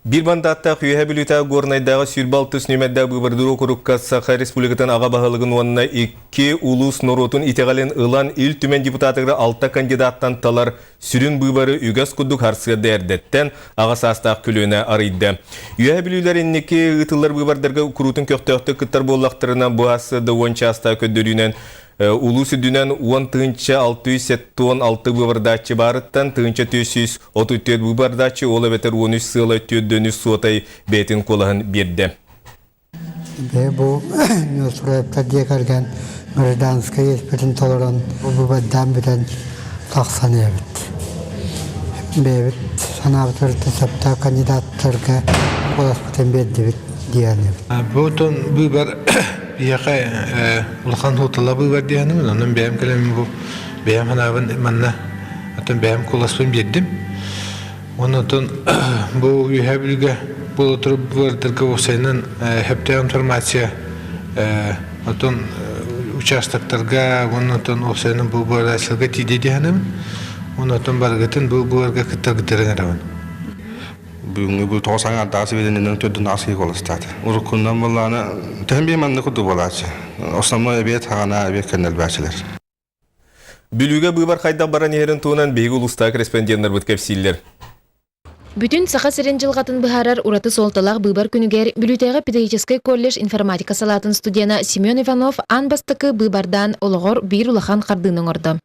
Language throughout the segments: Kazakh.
Bir bandatta kuyuha bilüta gornaydağı sürbaltı nümedda bıbırdıru kurukka Sakha Respublikatan ağa bahalığın onuna iki ulus norotun itegalen ılan il tümen deputatıgı altta kandidattan talar sürün bıbarı ügaz kudduk harsıga derdetten ağa sastaq külüne arıydı. Kuyuha bilülerin neki ıtıllar bıbardarga kurutun köftöktü kıttar bollaqtırına bu hası da onça hasta köddürünen Ulusu dünen 10 tığınca 676 bıbardaçı barıttan tığınca 334 bıbardaçı ola beter 13 sığla tüddönüz suatay betin kolağın birde. Bu Nusret'te diye gelgen Meridanska yetmetin toleran bu bedden biten taksan evet. Evet, sanatörde sapta kandidatlarga kolaspaten beddi diyelim. Bu ton biber biyaqay ulxan hotala biber diyenim onun benim kelim bu benim hanavın manna atın benim kolaspaten beddim. Onun ton bu yuhabilge bu oturup biberdirge olsayının hepte informasiya atın uçastaklarga onun ton olsayının bu biberdaşlarga tide diyenim. Onun ton bargatın bu biberga kıttar gıtırın aravan. Bu tosan adası bileninin tödün asıl kolastad. Urukundan bolana tembi manna kudu bolaçı. Osmanlı ebiyet hana ebiyet kanal başlar. Bülüge bıbar kayda baran yerin tuğunan beygi ulusta korespondenler bütkep siller. Bütün Sakha Serenjilgатын быһарар ураты солталақ быбар күнігер Бүлүтәғы педагогический колледж информатика салатын студияна Семен Иванов анбастықы быбардан олығыр бір улахан қардының орды.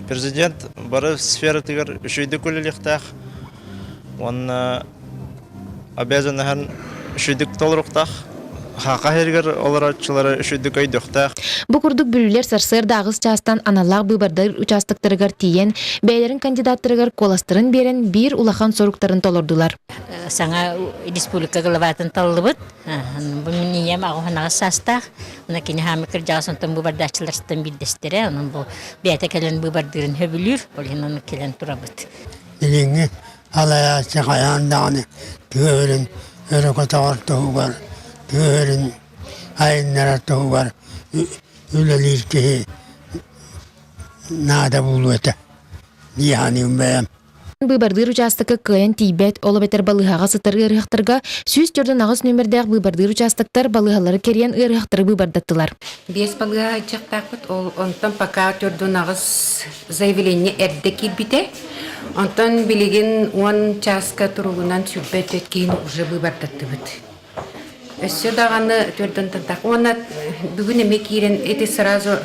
Президент бары сфера тигер үшүйді көлеліктақ. Он обязанныхан үшүйдік толыруқтақ. Хақа хергер оларачылары үшүйдік өйдіқтақ. Бұ күрдік бүлілер сарсыр дағыз частан аналақ быбардар участықтырығар тиен, бәйлерін кандидаттырығар коластырын берен бір улахан соруқтарын толырдылар. Саңа республика главатын талыбыт. Бұл мінейем ағуғанағы састақ. Оны кені хамикір жағасынтын быбардачыларыстан білдестері. Оның бұл бәйті кәлін быбардырын хөбілір. Оны кәлін тұрабыт. Еліңі алая чақаяндағыны түгерін өріқотағыр тұғы бар. Түгерін айыннара тұғы бар. Üleliyir ki nada bulvete. Yani ben. Быбардар участокы кыйын тийбет, олы бетер балыхаға сытыр ырыхтырга, сүз түрден ағыз нөмірдәк быбардар участоктар балыхалары керен ырыхтыры быбардаттылар. Бес балыға айтчақтақпыт, ол онтан пока түрден ағыз заявление әрді келбіте, онтан білеген 10 часка тұрғынан сүббет өткейін уже быбардаттыбыт. Все дағаны түрден тантақ. Оны бүгін еме кейрен еті сразу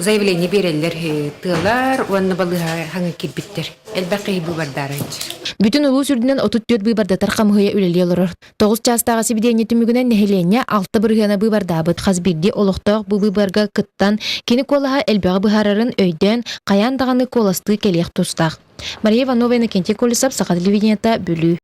заявление берелер тылар, оны балыға хаңы келбіттер. Әлбәқи быбардар айтчыр. Бүтін ұлу сүрдінен 34 быбардатар қамғыя үлелі олыр. 9 частаға себедене түмігінен нәхелене 6 бұрғана быбардабыт. Қазбирде олықтақ бұл быбарға кыттан кені колаға әлбәғі бұхарарын өйден қаян дағаны коласты келеқ тұстақ. Мария Иванова, Кенте Колесап, Сақа телевидениета, Бүлі.